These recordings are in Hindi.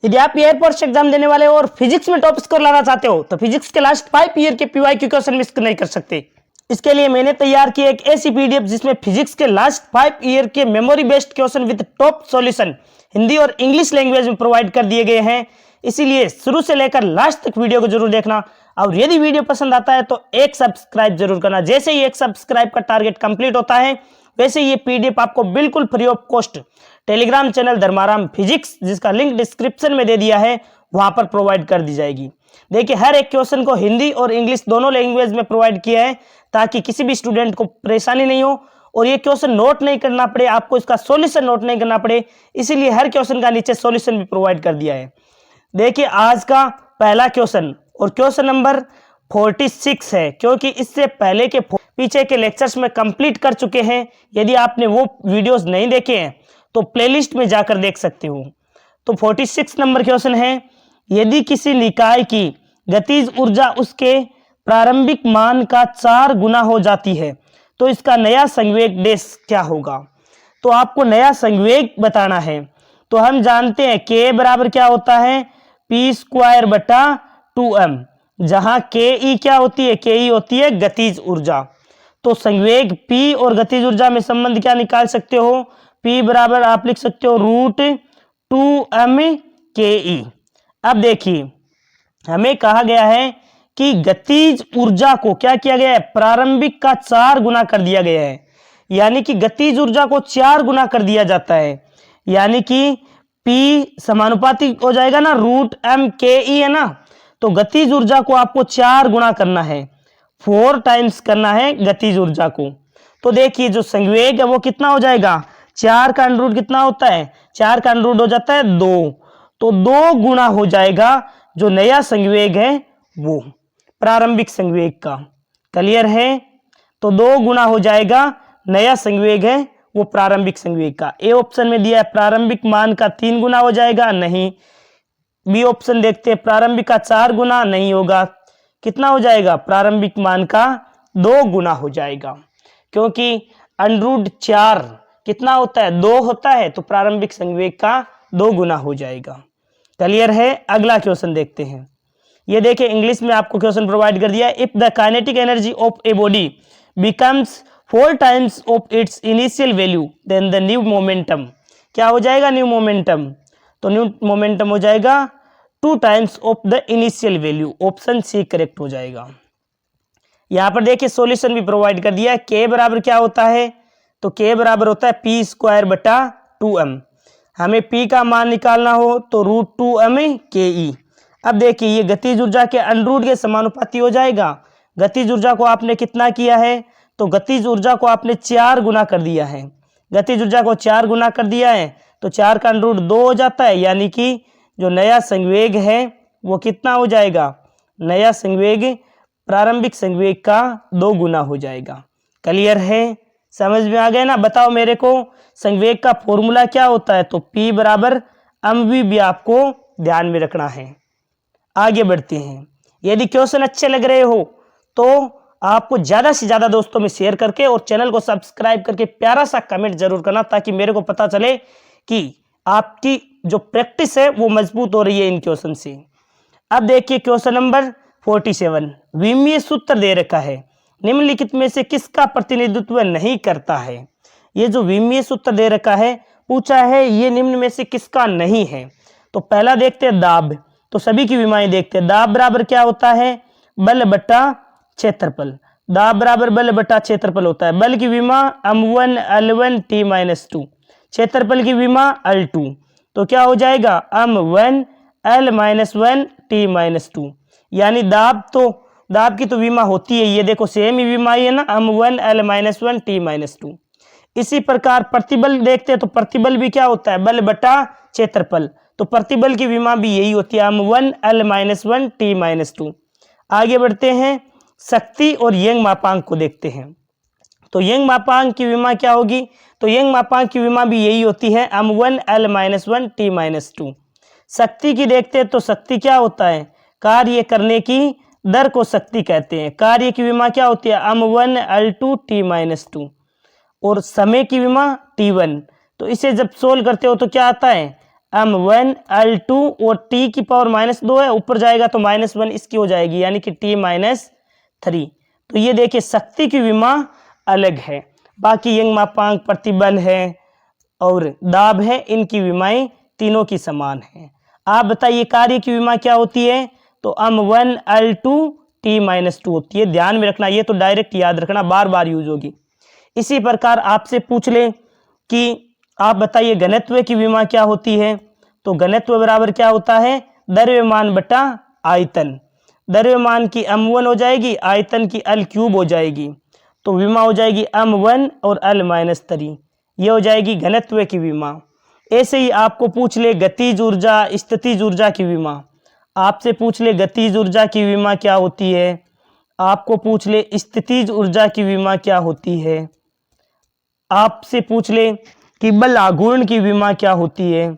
यदि आप एयरपोर्ट्स एग्जाम देने वाले हो और फिजिक्स में टॉप स्कोर लाना चाहते हो तो फिजिक्स के लास्ट 5 ईयर के पीवाईक्यू क्वेश्चन मिस नहीं कर सकते। इसके लिए मैंने तैयार की एक ऐसी पीडीएफ जिसमें फिजिक्स के लास्ट 5 ईयर के memory based question with top solution Hindi और इंग्लिश लैंग्वेज में प्रोवाइड कर दिए गए हैं। इसीलिए शुरू से लेकर लास्ट तक वीडियो को जरूर देखना और यदि वीडियो पसंद आता है तो एक सब्सक्राइब जरूर करना। जैसे ही एक सब्सक्राइब का टारगेट कंप्लीट होता है वैसे ये पीडीएफ आपको बिल्कुल free of cost Telegram channel Dharmaram physics, जिसका लिंक डिस्क्रिप्शन में दे दिया है, वहां पर प्रोवाइड कर दी जाएगी। देखिए हर एक क्वेश्चन को हिंदी और इंग्लिश दोनों लैंग्वेज में प्रोवाइड किया है ताकि किसी भी स्टूडेंट को परेशानी नहीं हो और ये क्वेश्चन नोट नहीं करना पड़े, आपको इसका सॉल्यूशन नोट नहीं करना पड़े। इसीलिए हर क्वेश्चन का नीचे सॉल्यूशन भी प्रोवाइड कर दिया है। देखिए आज का पहला क्वेश्चन और क्वेश्चन नंबर 46 है, क्योंकि इससे पहले के पीछे के लेक्चर्स में कंप्लीट कर चुके हैं। यदि आपने वो वीडियोस नहीं देखे हैं तो प्लेलिस्ट में जाकर देख सकते हो। तो 46 नंबर क्वेश्चन है, यदि किसी निकाय की गतिज ऊर्जा उसके प्रारंभिक मान का 4 गुना हो जाती है तो इसका नया संवेग डेश क्या होगा। तो आपको नया संवेग बताना है। तो हम जानते हैं के बराबर क्या होता है, पी स्क्वायर बटा 2m, जहां के ई क्या होती है, के ई होती है गतिज ऊर्जा। तो संवेग p और गतिज ऊर्जा में संबंध क्या निकाल सकते हो, p बराबर आप लिख सकते हो √2m के ई। अब देखिए हमें कहा गया है कि गतिज ऊर्जा को क्या किया गया है, प्रारंभिक का 4 गुना कर दिया गया है, यानी कि गतिज ऊर्जा को 4 गुना कर दिया जाता है, यानी कि p समानुपाती हो जाएगा ना √m के ई है ना। तो गतिज ऊर्जा को आपको 4 गुना करना है, 4 टाइम्स करना है गतिज ऊर्जा को। तो देखिए जो संवेग है वो कितना हो जाएगा, 4 का अंडर रूट कितना होता है, 4 का अंडर रूट हो जाता है 2, तो 2 गुना हो जाएगा जो नया संवेग है वो प्रारंभिक संवेग का। क्लियर है। तो 2 गुना हो जाएगा नया संवेग है वो प्रारंभिक संवेग का। ए ऑप्शन में दिया है प्रारंभिक मान का 3 गुना हो जाएगा, नहीं। बी ऑप्शन देखते हैं प्रारंभिक का 4 गुना, नहीं होगा। कितना हो जाएगा, प्रारंभिक मान का 2 गुना हो जाएगा, क्योंकि अंडर 4 कितना होता है, 2 होता है, तो प्रारंभिक संवेग का 2 गुना हो जाएगा। क्लियर है। अगला क्वेश्चन देखते हैं। ये देखिए इंग्लिश में आपको क्वेश्चन प्रोवाइड कर दिया है, if the kinetic energy of a body becomes 4 times of its initial value then the new momentum क्या हो जाएगा, न्यू मोमेंटम। तो न्यू मोमेंटम हो जाएगा 2 times of the initial value, option C correct हो जाएगा। यहां पर देखिए सॉल्यूशन भी प्रोवाइड कर दिया है। के बराबर क्या होता है, तो के बराबर होता है पी स्क्वायर बटा 2m। हमें p का मान निकालना हो तो √2m के ई। अब देखिए ये गतिज ऊर्जा के अंडर रूट के समानुपाती हो जाएगा। गतिज ऊर्जा को आपने कितना किया है, तो गतिज ऊर्जा को आपने 4 गुना कर दिया है। गतिज ऊर्जा को 4 गुना कर दिया है तो 4 का अंडर रूट 2 हो जाता है, यानी कि जो नया संवेग है वो कितना हो जाएगा, नया संवेग प्रारंभिक संवेग का 2 गुना हो जाएगा। क्लियर है, समझ में आ गया ना। बताओ मेरे को संवेग का फॉर्मूला क्या होता है, तो P बराबर mv भी आपको ध्यान में रखना है। आगे बढ़ते हैं। यदि क्वेश्चन अच्छे लग रहे हो तो आपको ज्यादा से ज्यादा दोस्तों में शेयर करके और चैनल को सब्सक्राइब करके प्यारा सा कमेंट जरूर करना, ताकि मेरे को पता चले कि आपकी जो प्रैक्टिस है वो मजबूत हो रही है इन क्वेश्चन से। अब देखिए क्वेश्चन नंबर 47, विमीय सूत्र दे रखा है, निम्नलिखित में से किसका प्रतिनिधित्व नहीं करता है। ये जो विमीय सूत्र दे रखा है पूछा है ये निम्न में से किसका नहीं है। तो पहला देखते हैं दाब, तो सभी की विमाएं देखते हैं। दाब बराबर क्या होता है, बल बटा क्षेत्रफल। दाब बराबर बल बटा क्षेत्रफल होता है। बल की विमा m1 L1 T-2, क्षेत्रफल की विमा L2, तो क्या हो जाएगा m1 L-1 T-2, यानी दाब की तो विमा होती है, ये देखो सेम ही विमा ही है ना, m1 L-1 T-2। इसी प्रकार प्रतिबल देखते हैं तो प्रतिबल भी क्या होता है, बल बटा क्षेत्रफल, तो प्रतिबल की विमा भी यही होती है m1 L-1 T-2। आगे बढ़ते हैं, शक्ति और यंग मापांक को देखते हैं। तो यंग मापांक की विमा क्या होगी, तो यंग मापांक की विमा भी यही होती है m1 L-1 T-2। शक्ति की देखते हैं तो शक्ति क्या होता है, कार्य करने की दर को शक्ति कहते हैं। कार्य की विमा क्या होती है m1 L2 T-2, और समय की विमा T1। तो इसे जब सोल्व करते हो तो क्या आता है m1 l2 और t की पावर -2 है, ऊपर जाएगा तो -1 इसकी हो जाएगी, यानी कि t-3। तो ये देखिए शक्ति की विमा अलग है, बाकी यंग मापांक, प्रतिबल है और दाब है, इनकी विमाएं तीनों की समान है। आप बताइए कार्य की विमा क्या होती है? तो m1 l2 t-2 होती है। ध्यान में रखना, ये तो डायरेक्ट याद रखना, बार बार यूज होगी। इसी प्रकार आपसे पूछ ले कि आप बताइए घनत्व की विमा क्या होती है? तो घनत्व बराबर क्या होता है? द्रव्यमान बटा आयतन। द्रव्यमान की m1 हो जाएगी, आयतन की l³ हो जाएगी, तो विमा हो जाएगी m1 और l-3। ये हो जाएगी घनत्व की विमा। ऐसे ही आपको पूछ ले गतिज ऊर्जा, स्थितिज ऊर्जा की विमा। आपसे पूछ ले गतिज ऊर्जा की विमा क्या होती है, आपको पूछ ले स्थितिज ऊर्जा की विमा क्या होती है, आपसे पूछ ले कि बल आघूर्ण की विमा क्या होती है।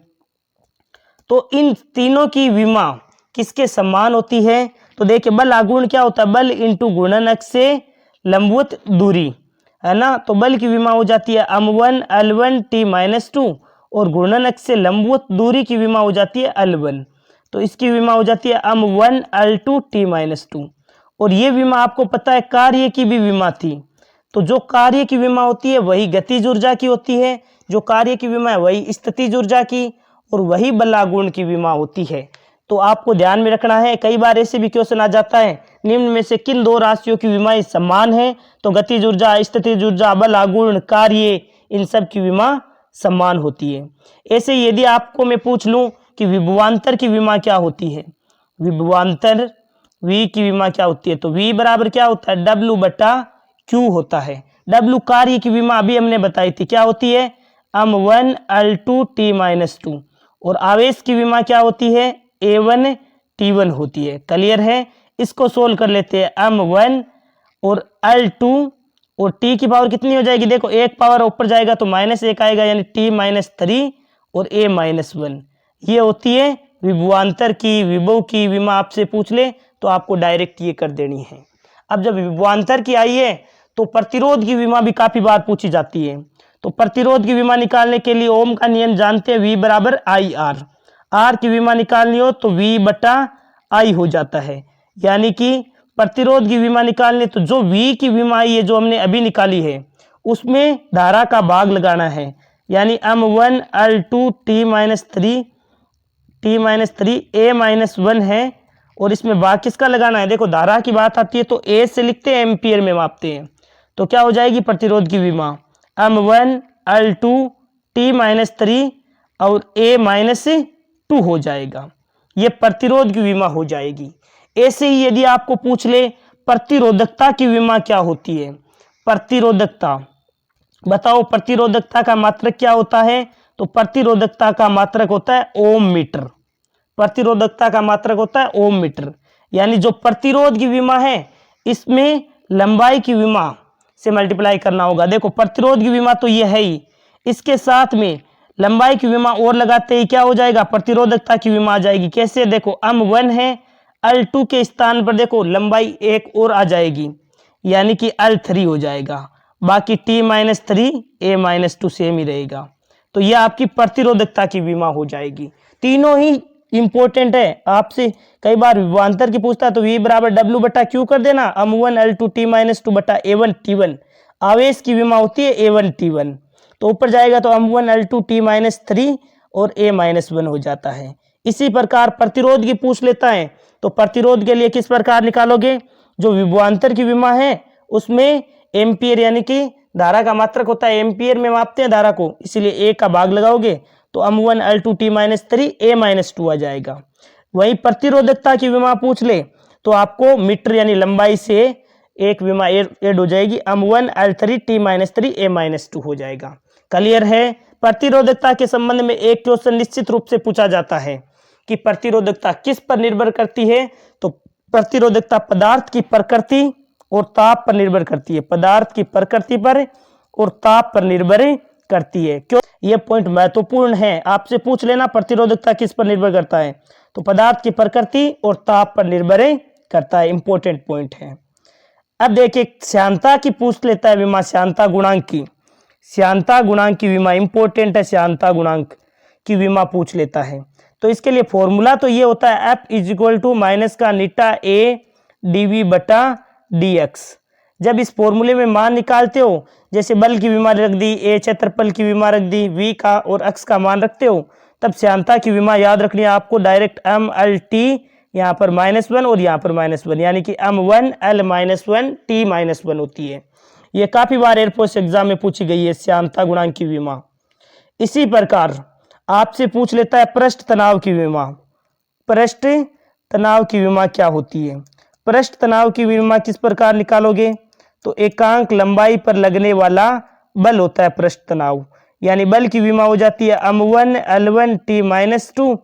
तो इन तीनों की विमा किसके समान होती है? तो देखिए बल आघूर्ण क्या होता है? बल इंटू गुणन अक्ष से लंबवत दूरी, है ना। तो बल की विमा हो जाती है m1 l1 t-2 और घूर्णन अक्ष से लंबवत दूरी की विमा हो जाती है l1, तो इसकी विमा हो जाती है m1 l2 t-2। और ये विमा आपको पता है कार्य की भी विमा थी, तो जो कार्य की विमा होती है वही गतिज ऊर्जा की होती है, जो कार्य की विमा है वही स्थितिज ऊर्जा की, और वही बलागुण की विमा होती है। तो आपको ध्यान में रखना है, कई बार ऐसे भी क्वेश्चन आ जाता है, निम्न में से किन दो राशियों की विमाएं समान है? तो गतिज ऊर्जा, स्थितिज ऊर्जा, बल आघूर्ण, कार्य, इन सब की विमा समान होती है। ऐसे यदि आपको मैं पूछ लूं कि विभवांतर की विमा क्या होती है, विभवांतर V की विमा क्या होती है? तो V बराबर क्या होता है? W/Q होता है। W कार्य की विमा अभी हमने बताई थी, क्या होती है? m1 l2 t-2। और आवेश की विमा क्या होती है? a1 t1 होती है। क्लियर है? इसको सोल्व कर लेते हैं। m1 और l2 और t की पावर कितनी हो जाएगी? देखो एक पावर ऊपर जाएगा तो -1 आएगा, यानी t-3 और a-1। ये होती है विभवांतर की, विभव की विमा आपसे पूछ ले तो आपको डायरेक्ट ये कर देनी है। अब जब विभवांतर की आई है तो प्रतिरोध की विमा भी काफी बार पूछी जाती है। तो प्रतिरोध की विमा निकालने के लिए ओम का नियम जानते हैं, V बराबर IR। आर की विमा निकालनी हो तो V/I हो जाता है, यानी कि प्रतिरोध की विमा निकालनी तो जो V की विमा आई है जो हमने अभी निकाली है उसमें धारा का भाग लगाना है, यानी m1 l2 t-3 a-1 है, और इसमें भाग किसका लगाना है? देखो धारा की बात आती है तो A से लिखते हैं, एम्पियर में मापते हैं, तो क्या हो जाएगी प्रतिरोध की विमा? m1 l2 t-3 और a-2 हो जाएगा, ये प्रतिरोध की विमा हो जाएगी। ऐसे ही यदि आपको पूछ ले प्रतिरोधकता की विमा क्या होती है? प्रतिरोधकता बताओ, प्रतिरोधकता का मात्रक क्या होता है? तो प्रतिरोधकता का मात्रक होता है ओम मीटर। प्रतिरोधकता का मात्रक होता है ओम मीटर, यानी जो प्रतिरोध की विमा है इसमें लंबाई की विमा से मल्टीप्लाई करना होगा। देखो प्रतिरोध की विमा तो ये है ही, इसके साथ में लंबाई की विमा और लगाते ही क्या हो जाएगा? प्रतिरोधकता की विमा आ जाएगी। कैसे? देखो m1 है, l2 के स्थान पर देखो लंबाई एक और आ जाएगी, यानी कि l3 हो जाएगा, बाकी t-3 a-2 सेम ही रहेगा। तो यह आपकी प्रतिरोधकता की विमा हो जाएगी। तीनों ही इंपॉर्टेंट है, आपसे कई बार विभवांतर की पूछता है तो V बराबर W/Q कर देना, m1 l2 t-2 बटा a1 t1। आवेश की विमा होती है a1 t1, तो ऊपर जाएगा तो m1 l2 t-3 और a-1 हो जाता है। इसी प्रकार प्रतिरोध की पूछ लेता है तो प्रतिरोध के लिए किस प्रकार निकालोगे? जो विभवांतर की विमा है उसमें एम्पियर, यानी कि धारा का मात्रक होता है, एम्पियर में मापते हैं धारा को, इसीलिए A का भाग लगाओगे तो m1 l2 t-3 a-2 आ जाएगा। वहीं प्रतिरोधकता की विमा पूछ ले तो आपको मीटर यानी लंबाई से एक विमा ऐड हो जाएगी, m1 l3 t-3 a-2 हो जाएगा। क्लियर है? प्रतिरोधकता के संबंध में एक क्वेश्चन निश्चित रूप से पूछा जाता है कि प्रतिरोधकता किस पर निर्भर करती है? तो प्रतिरोधकता पदार्थ की प्रकृति और ताप पर निर्भर करती है। पदार्थ की प्रकृति पर और ताप पर निर्भर करती है। क्यों? यह पॉइंट महत्वपूर्ण है, आपसे पूछ लेना प्रतिरोधकता किस पर निर्भर करता है? तो पदार्थ की प्रकृति और ताप पर निर्भर करता है, इंपॉर्टेंट पॉइंट है। अब देखिए श्यानता की पूछ लेता है विमा, श्यानता गुणांक की। श्यानता गुणांक की विमा इंपॉर्टेंट है। श्यानता गुणांक की विमा पूछ लेता है। तो इसके लिए फॉर्मूला तो ये होता है F is equal to minus का नीटा ए dv बटा dx। जब इस फॉर्मूले में मान निकालते हो, जैसे बल की विमा रख दी, ए क्षेत्रफल की विमा रख दी, v का और x का मान रखते हो, तब श्यानता की विमा याद रखनी है आपको डायरेक्ट MLT, यहाँ पर -1 और यहाँ पर -1, यानी कि M1 L -1 T -1 होती है। ये काफी बार एयरफोर्स एग्जाम में पूछी गई है श्यानता गुणांक की विमा। इसी प्रकार आपसे पूछ लेता है पृष्ठ तनाव की विमा। पृष्ठ तनाव की विमा क्या होती है? पृष्ठ तनाव की विमा किस प्रकार निकालोगे? तो एकांक लंबाई पर लगने वाला बल होता है पृष्ठ तनाव, यानी बल की विमा हो जाती है M1 L1 T -2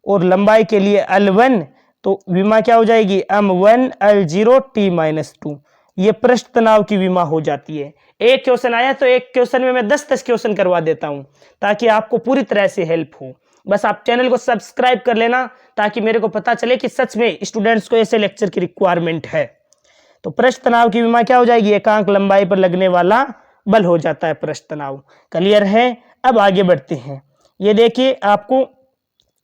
और लंबाई के लिए L1, तो विमा क्या हो जाएगी M1 L0 T -2। ये पृष्ठ तनाव की विमा हो जाती है। एक क्वेश्चन आया तो एक क्वेश्चन में मैं 10 क्वेश्चन करवा देता हूं ताकि आपको पूरी तरह से हेल्प हो। बस आप चैनल को सब्सक्राइब कर लेना ताकि मेरे को पता चले कि सच में स्टूडेंट्स को ऐसे लेक्चर की रिक्वायरमेंट है। तो पृष्ठ तनाव की विमा क्या हो जाएगी? एकांक लंबाई पर लगने वाला बल हो जाता है पृष्ठ तनाव। क्लियर है? अब आगे बढ़ते हैं। ये देखिए आपको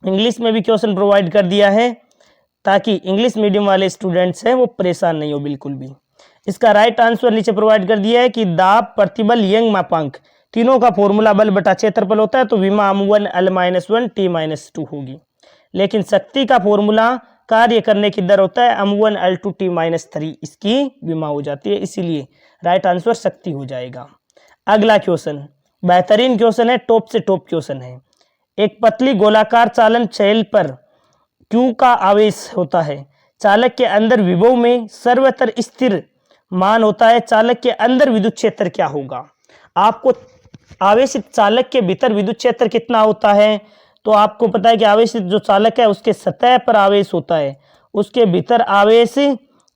इंग्लिश में भी क्वेश्चन प्रोवाइड कर दिया है ताकि इंग्लिश मीडियम वाले स्टूडेंट्स हैं वो परेशान नहीं हो बिल्कुल भी। इसका राइट आंसर नीचे प्रोवाइड कर दिया है कि दाब, प्रतिबल, यंग मापांक तीनों का फॉर्मूला बल बटा क्षेत्रफल होता है, तो विमा M1 L -1 T -2 होगी। लेकिन शक्ति का फॉर्मूला कार्य करने की दर होता है M1 L2 T -3, इसकी विमा हो जाती है, इसीलिए राइट आंसर शक्ति हो जाएगा। अगला क्वेश्चन बेहतरीन क्वेश्चन है, टॉप से टॉप क्वेश्चन है। एक पतली गोलाकार चालन शैल पर Q का आवेश होता है, चालक के अंदर विभव में सर्वत्र स्थिर मान होता है, चालक के अंदर विद्युत क्षेत्र क्या होगा? आपको आवेशित चालक के भीतर विद्युत क्षेत्र कितना होता है? तो आपको पता है कि आवेशित जो चालक है उसके सतह पर आवेश होता है, उसके भीतर आवेश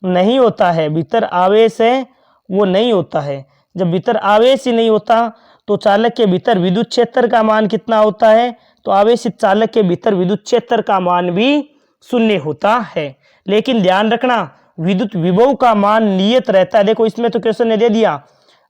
नहीं होता है, भीतर आवेश है वो नहीं होता है। जब भीतर आवेश ही नहीं होता तो चालक के भीतर विद्युत क्षेत्र का मान कितना होता है? तो आवेशित चालक के भीतर विद्युत क्षेत्र का मान भी 0 होता है। लेकिन ध्यान रखना विद्युत विभव का मान नियत रहता है। देखो इसमें तो क्वेश्चन ने दे दिया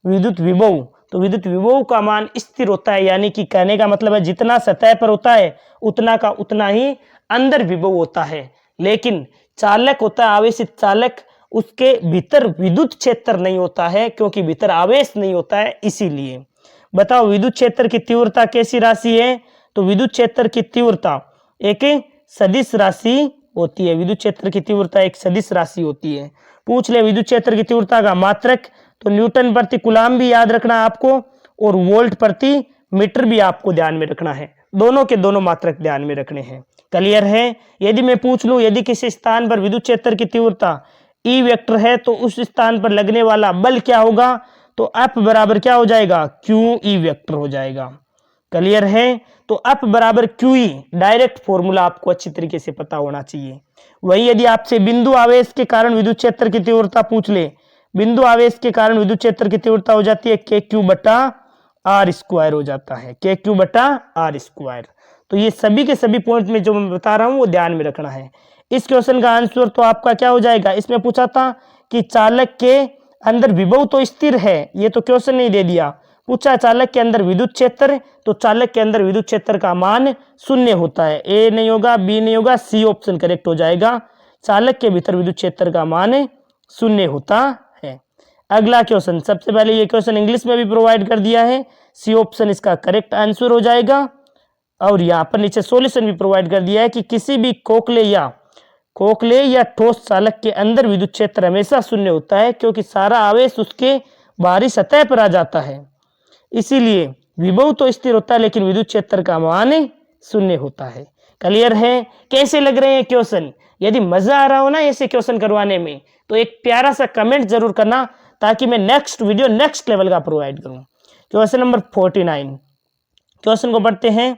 विद्युत विभव, तो विद्युत विभव का मान स्थिर होता है, यानी कि कहने का मतलब है जितना सतह पर होता है उतना का उतना ही अंदर विभव होता है। लेकिन चालक होता है आवेशित चालक, उसके भीतर विद्युत क्षेत्र नहीं होता है क्योंकि भीतर आवेश नहीं होता है। इसीलिए बताओ विद्युत क्षेत्र की तीव्रता कैसी राशि है? तो विद्युत क्षेत्र की तीव्रता एक सदिश राशि होती है। विद्युत क्षेत्र की तीव्रता एक सदिश राशि होती है। पूछ ले विद्युत क्षेत्र की तीव्रता का मात्रक, तो न्यूटन प्रति कूलाम भी याद रखना है आपको और वोल्ट प्रति मीटर भी आपको ध्यान में रखना है। दोनों के दोनों मात्रक ध्यान में रखने हैं। क्लियर है? यदि मैं पूछ लूं यदि किसी स्थान पर विद्युत क्षेत्र की तीव्रता E वेक्टर है तो उस स्थान पर लगने वाला बल क्या होगा? तो F बराबर क्या हो जाएगा? QE वेक्टर हो जाएगा। क्लियर है? तो F बराबर QE डायरेक्ट फॉर्मूला आपको अच्छी तरीके से पता होना चाहिए। वही यदि आपसे बिंदु आवेश के कारण विद्युत क्षेत्र की तीव्रता पूछ ले, बिंदु आवेश के कारण विद्युत क्षेत्र की तीव्रता हो जाती है KQ बटा R² हो जाता है, KQ बटा R²। तो ये सभी के सभी पॉइंट में जो मैं बता रहा हूं वो ध्यान में रखना है। इस क्वेश्चन का आंसर तो आपका क्या हो जाएगा? इसमें पूछा था कि चालक के अंदर विभव तो स्थिर है, ये तो क्वेश्चन नहीं दे दिया। पूछा चालक के अंदर विद्युत क्षेत्र, तो चालक के अंदर विद्युत क्षेत्र का मान 0 होता है। ए नहीं होगा, बी नहीं होगा, सी ऑप्शन करेक्ट हो जाएगा। चालक के भीतर विद्युत क्षेत्र का मान 0 होता है। अगला क्वेश्चन, सबसे पहले ये क्वेश्चन इंग्लिश में भी प्रोवाइड कर दिया है, सी ऑप्शन इसका करेक्ट आंसर हो जाएगा। और यहाँ पर नीचे सॉल्यूशन भी प्रोवाइड कर दिया है कि किसी भी खोखले या ठोस चालक के अंदर विद्युत क्षेत्र हमेशा 0 होता है क्योंकि सारा आवेश उसके बाहरी सतह पर आ जाता है। इसीलिए विभव तो स्थिर होता है लेकिन विद्युत क्षेत्र का मान 0 होता है। क्लियर है? कैसे लग रहे हैं क्वेश्चन? यदि मजा आ रहा हो ना ऐसे क्वेश्चन करवाने में तो एक प्यारा सा कमेंट जरूर करना ताकि मैं नेक्स्ट वीडियो नेक्स्ट लेवल का प्रोवाइड करूं। क्वेश्चन नंबर 49, क्वेश्चन को पढ़ते हैं।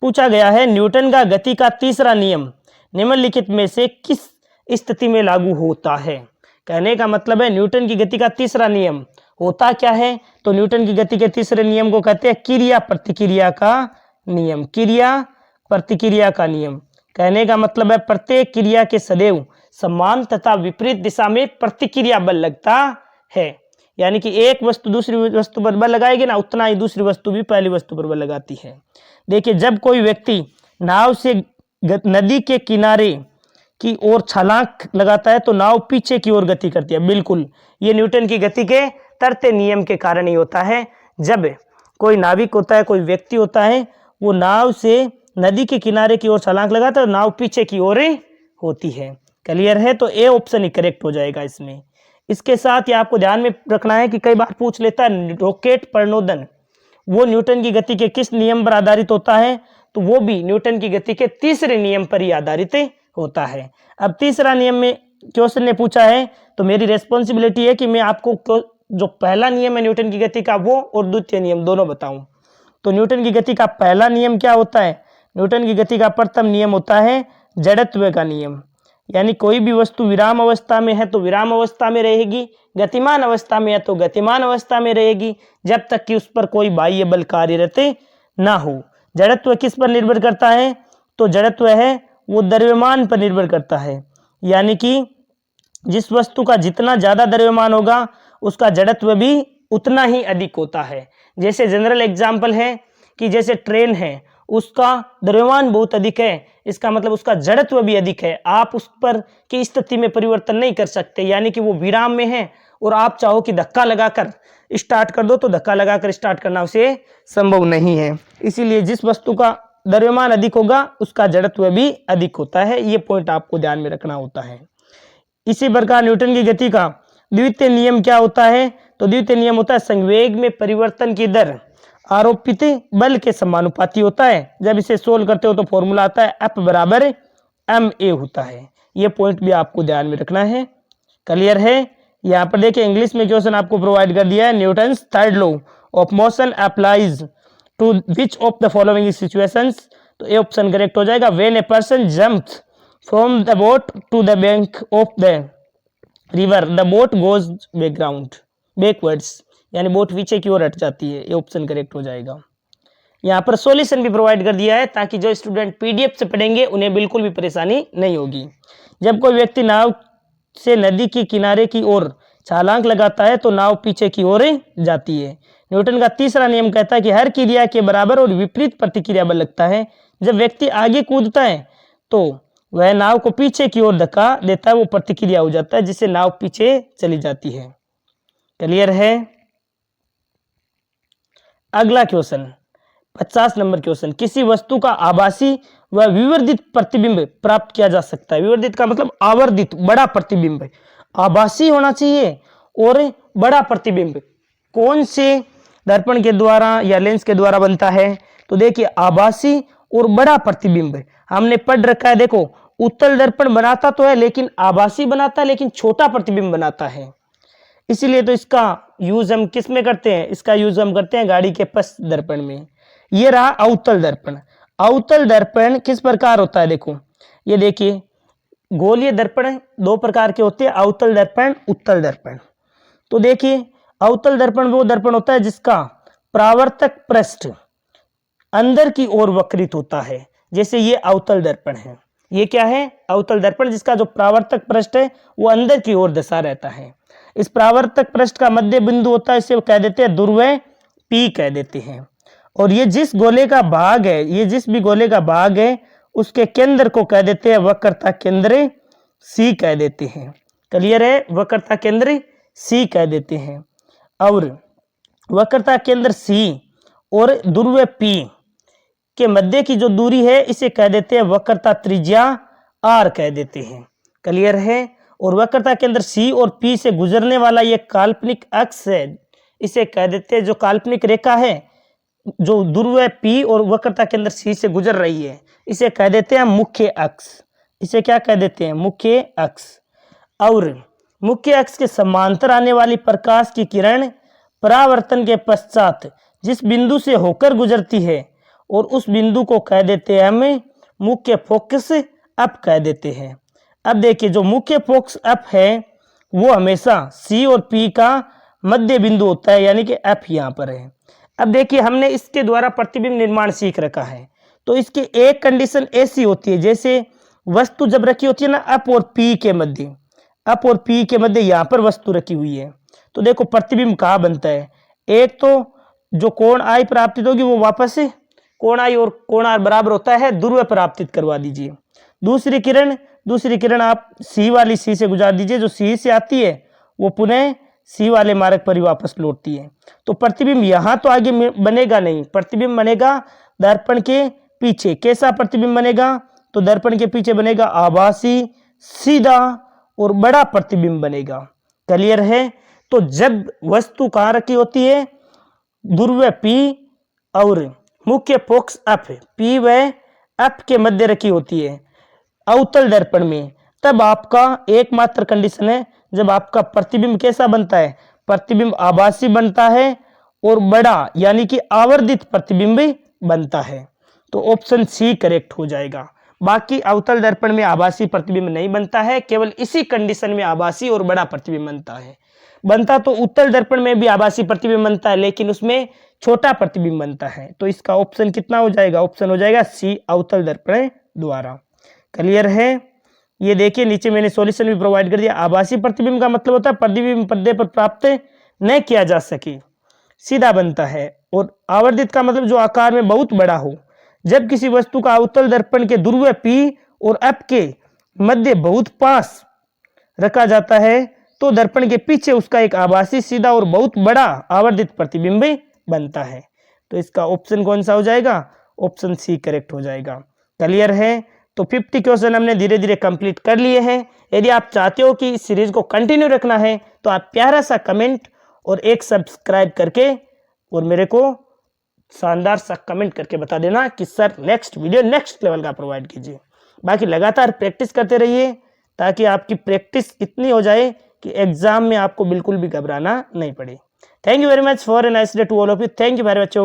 पूछा गया है न्यूटन का गति का तीसरा नियम निम्नलिखित में से किस स्थिति में लागू होता है? कहने का मतलब है न्यूटन की गति का तीसरा नियम होता क्या है? तो न्यूटन की गति के तीसरे नियम को कहते हैं क्रिया प्रतिक्रिया का नियम। क्रिया प्रतिक्रिया का नियम कहने का मतलब है प्रत्येक क्रिया के सदैव समान तथा विपरीत दिशा में प्रतिक्रिया बल लगता है। यानी कि एक वस्तु दूसरी वस्तु पर बल लगाएगी ना, उतना ही दूसरी वस्तु भी पहली वस्तु पर बल लगाती है। देखिए, जब कोई व्यक्ति नाव से नदी के किनारे की ओर छलांग लगाता है तो नाव पीछे की ओर गति करती है। बिल्कुल, ये न्यूटन की गति के तरते नियम के कारण ही होता है। जब कोई नाविक होता है, कोई व्यक्ति होता है, वो नाव से नदी के किनारे की ओर छलांग लगाता है तो नाव पीछे की ओर होती है। क्लियर है? तो ए ऑप्शन ही करेक्ट हो जाएगा इसमें। इसके साथ ही आपको ध्यान में रखना है कि कई बार पूछ लेता है रॉकेट प्रणोदन, वो न्यूटन की गति के किस नियम पर आधारित होता है? तो वो भी न्यूटन की गति के तीसरे नियम पर ही आधारित होता है। अब तीसरा नियम में क्वेश्चन ने पूछा है तो मेरी रेस्पॉन्सिबिलिटी है कि मैं आपको जो पहला नियम है न्यूटन की गति का वो और द्वितीय नियम दोनों बताऊं। तो न्यूटन की गति का पहला नियम क्या होता है? न्यूटन की गति का प्रथम नियम होता है जड़त्व का नियम। यानी कोई भी वस्तु विराम अवस्था में है तो विराम अवस्था में रहेगी, गतिमान अवस्था में है तो गतिमान अवस्था में रहेगी, जब तक कि उस पर कोई बाह्य बल कार्यरत ना हो। जड़त्व किस पर निर्भर करता है? तो जड़त्व है वो द्रव्यमान पर निर्भर करता है। यानी कि जिस वस्तु का जितना ज्यादा द्रव्यमान होगा उसका जड़त्व भी उतना ही अधिक होता है। जैसे जनरल एग्जाम्पल है कि जैसे ट्रेन है, उसका द्रव्यमान बहुत अधिक है, इसका मतलब उसका जड़त्व भी अधिक है। आप उस पर की स्थिति में परिवर्तन नहीं कर सकते, यानी कि वो विराम में है और आप चाहो कि धक्का लगाकर स्टार्ट कर दो तो धक्का लगाकर स्टार्ट करना उसे संभव नहीं है। इसीलिए जिस वस्तु का द्रव्यमान अधिक होगा उसका जड़त्व भी अधिक होता है। ये पॉइंट आपको ध्यान में रखना होता है। इसी प्रकार न्यूटन की गति का द्वितीय नियम क्या होता है? तो द्वितीय नियम होता है संवेग में परिवर्तन की दर आरोपित बल के समानुपाती होता है। जब इसे सोल्व करते हो तो फॉर्मूला आता है F बराबर ma होता है। ये पॉइंट भी आपको ध्यान में रखना है। क्लियर है? यहाँ पर देखिए इंग्लिश में क्वेश्चन आपको प्रोवाइड कर दिया है, Newton's third law of motion applies to which of the following situations? तो ए ऑप्शन करेक्ट हो जाएगा। When a person jumps from the boat to the bank of the river the boat goes backwards, यानी बोट पीछे की ओर हट जाती है। ये ऑप्शन करेक्ट हो जाएगा। यहाँ पर सॉल्यूशन भी प्रोवाइड कर दिया है ताकि जो स्टूडेंट पीडीएफ से पढ़ेंगे उन्हें बिल्कुल भी परेशानी नहीं होगी। जब कोई व्यक्ति नाव से नदी के किनारे की ओर छलांग लगाता है तो नाव पीछे की ओर जाती है। न्यूटन का तीसरा नियम कहता है कि हर क्रिया के बराबर और विपरीत प्रतिक्रिया बल लगता है। जब व्यक्ति आगे कूदता है तो वह नाव को पीछे की ओर धक्का देता है, वो प्रतिक्रिया हो जाता है जिससे नाव पीछे चली जाती है। क्लियर है? अगला क्वेश्चन 50 नंबर क्वेश्चन, किसी वस्तु का आभासी व विवर्धित प्रतिबिंब प्राप्त किया जा सकता है। विवर्धित का मतलब आवर्धित बड़ा प्रतिबिंब, आभासी होना चाहिए और बड़ा प्रतिबिंब कौन से दर्पण के द्वारा या लेंस के द्वारा बनता है? तो देखिए आभासी और बड़ा प्रतिबिंब हमने पढ़ रखा है। देखो उत्तल दर्पण बनाता तो है लेकिन आभासी बनाता है, लेकिन छोटा प्रतिबिंब बनाता है। इसीलिए तो इसका यूज हम किस में करते हैं? इसका यूज हम करते हैं गाड़ी के पश्च दर्पण में। ये रहा अवतल दर्पण। अवतल दर्पण किस प्रकार होता है? देखो ये देखिए गोलीय दर्पण दो प्रकार के होते हैं, अवतल दर्पण, उत्तल दर्पण। तो देखिए अवतल दर्पण वो दर्पण होता है जिसका परावर्तक पृष्ठ अंदर की ओर वक्रित होता है। जैसे ये अवतल दर्पण है। ये क्या है? अवतल दर्पण, जिसका जो परावर्तक पृष्ठ है वो अंदर की ओर दशा रहता है। इस परावर्तक पृष्ठ का मध्य बिंदु होता है, इसे कह देते हैं ध्रुव P कह देते हैं। और ये जिस गोले का भाग है, ये जिस भी गोले का भाग है उसके केंद्र को कह देते हैं वक्रता केंद्र C कह देते हैं। क्लियर है? वक्रता केंद्र C कह देते हैं। और वक्रता केंद्र C और ध्रुव P के मध्य की जो दूरी है इसे कह देते हैं वक्रता त्रिज्या R कह देते हैं। क्लियर है? और वक्रता केंद्र C और P से गुजरने वाला ये काल्पनिक अक्ष है, इसे कह देते हैं, जो काल्पनिक रेखा है जो ध्रुव P और वक्रता केंद्र C से गुजर रही है, इसे कह देते हैं मुख्य अक्ष। इसे क्या कह देते हैं? मुख्य अक्ष। और मुख्य अक्ष के समांतर आने वाली प्रकाश की किरण परावर्तन के पश्चात जिस बिंदु से होकर गुजरती है और उस बिंदु को कह देते हैं हम मुख्य फोकस अप कह देते हैं। अब देखिए जो मुख्य फोकस अप है वो हमेशा C और P का मध्य बिंदु होता है, यानी कि F यहाँ पर है। अब देखिए हमने इसके द्वारा प्रतिबिंब निर्माण सीख रखा है, तो इसकी एक कंडीशन ऐसी होती है, जैसे वस्तु जब रखी होती है ना अप और P के मध्य, अप और P के मध्य यहाँ पर वस्तु रखी हुई है, तो देखो प्रतिबिंब कहाँ बनता है, एक तो जो कोण आई परावर्तित होगी वो वापस से कोण आई और कोण आर बराबर होता है ध्रुव परावर्तित करवा दीजिए। दूसरी किरण आप सी वाली सी से गुजार दीजिए, जो सी से आती है वो पुनः सी वाले मार्ग पर ही वापस लौटती है। तो प्रतिबिंब यहाँ तो आगे बनेगा नहीं, प्रतिबिंब बनेगा दर्पण के पीछे। कैसा प्रतिबिंब बनेगा, तो दर्पण के पीछे बनेगा आभासी, सीधा और बड़ा प्रतिबिंब बनेगा। क्लियर है। तो जब वस्तु कहाँ रखी होती है, ध्रुव P और मुख्य फोकस F, P व F के मध्य रखी होती है अवतल दर्पण में, तब आपका एकमात्र कंडीशन है जब आपका प्रतिबिंब कैसा बनता है, प्रतिबिंब आभासी बनता है और बड़ा यानी कि आवर्धित प्रतिबिंब बनता है। तो ऑप्शन सी करेक्ट हो जाएगा। बाकी अवतल दर्पण में आभासी प्रतिबिंब नहीं बनता है, केवल इसी कंडीशन में आभासी और बड़ा प्रतिबिंब बनता है। बनता तो उत्तल दर्पण में भी आभासी प्रतिबिंब बनता है, लेकिन उसमें छोटा प्रतिबिंब बनता है। तो इसका ऑप्शन कितना हो जाएगा, ऑप्शन हो जाएगा सी अवतल दर्पण द्वारा। क्लियर है। ये देखिए नीचे मैंने सॉल्यूशन भी प्रोवाइड कर दिया। आभासी प्रतिबिंब का मतलब होता है प्रतिबिंब पर्दे पर प्राप्त न किया जा सके, सीधा बनता है। और आवर्धित का मतलब जो आकार में बहुत बड़ा हो। जब किसी वस्तु का अवतल दर्पण के ध्रुव P और F के मध्य बहुत पास रखा जाता है तो दर्पण के पीछे उसका एक आभासी, सीधा और बहुत बड़ा आवर्धित प्रतिबिंब बनता है। तो इसका ऑप्शन कौन सा हो जाएगा, ऑप्शन सी करेक्ट हो जाएगा। क्लियर है। तो 50 क्वेश्चन हमने धीरे धीरे कंप्लीट कर लिए हैं। यदि आप चाहते हो कि इस सीरीज को कंटिन्यू रखना है तो आप प्यारा सा कमेंट और एक सब्सक्राइब करके और मेरे को शानदार सा कमेंट करके बता देना कि sir next video next level का प्रोवाइड कीजिए। बाकी लगातार प्रैक्टिस करते रहिए ताकि आपकी प्रैक्टिस इतनी हो जाए कि एग्जाम में आपको बिल्कुल भी घबराना नहीं पड़े। Thank you very much for a nice day to all of you. Thank you very much.